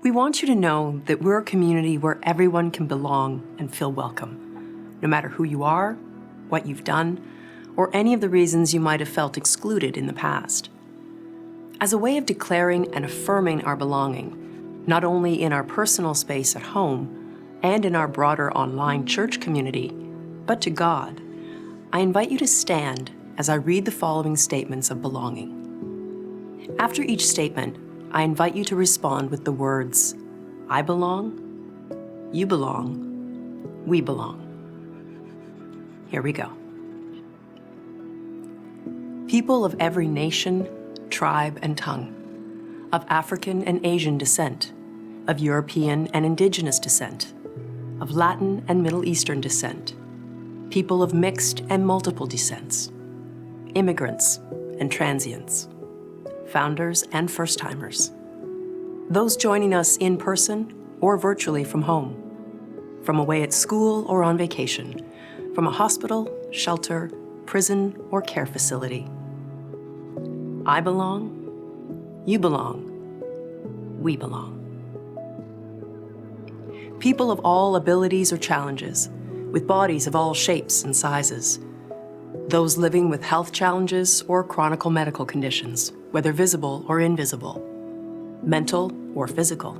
We want you to know that we're a community where everyone can belong and feel welcome, no matter who you are, what you've done, or any of the reasons you might have felt excluded in the past. As a way of declaring and affirming our belonging, not only in our personal space at home and in our broader online church community, but to God, I invite you to stand as I read the following statements of belonging. After each statement, I invite you to respond with the words, I belong, you belong, we belong. Here we go. People of every nation, tribe, and tongue, of African and Asian descent, of European and indigenous descent, of Latin and Middle Eastern descent, people of mixed and multiple descents, immigrants and transients, founders and first-timers, those joining us in person or virtually from home, from away at school or on vacation, from a hospital, shelter, prison, or care facility. I belong, you belong, we belong. People of all abilities or challenges, with bodies of all shapes and sizes. Those living with health challenges or chronic medical conditions, whether visible or invisible, mental or physical.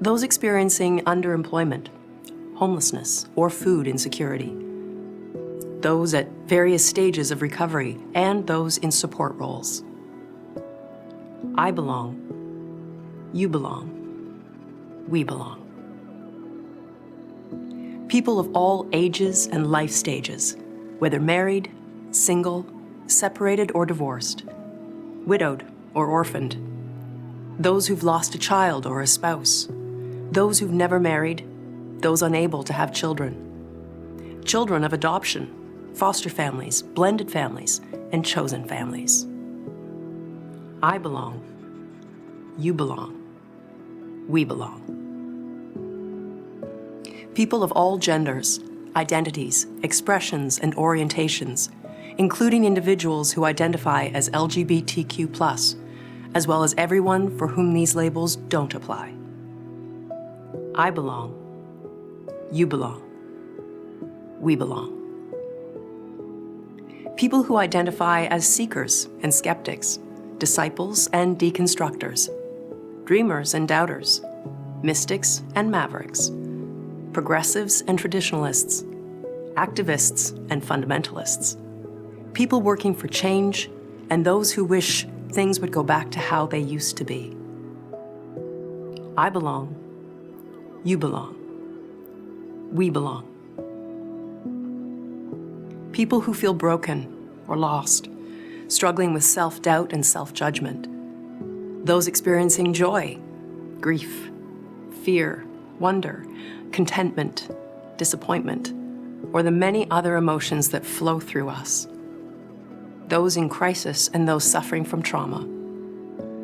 Those experiencing underemployment, homelessness, or food insecurity. Those at various stages of recovery and those in support roles. I belong, you belong, we belong. People of all ages and life stages, whether married, single, separated or divorced, widowed or orphaned, those who've lost a child or a spouse, those who've never married, those unable to have children, children of adoption, foster families, blended families, and chosen families. I belong, you belong, we belong. People of all genders, identities, expressions, and orientations, including individuals who identify as LGBTQ+, as well as everyone for whom these labels don't apply. I belong, you belong, we belong. People who identify as seekers and skeptics, disciples and deconstructors, dreamers and doubters, mystics and mavericks, progressives and traditionalists, activists and fundamentalists, people working for change, and those who wish things would go back to how they used to be. I belong, you belong, we belong. People who feel broken or lost, struggling with self-doubt and self-judgment, those experiencing joy, grief, fear, wonder, contentment, disappointment, or the many other emotions that flow through us. Those in crisis and those suffering from trauma.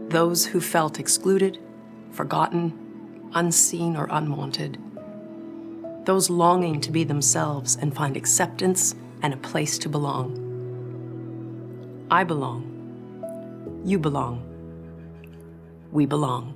Those who felt excluded, forgotten, unseen, or unwanted. Those longing to be themselves and find acceptance and a place to belong. I belong, you belong, we belong.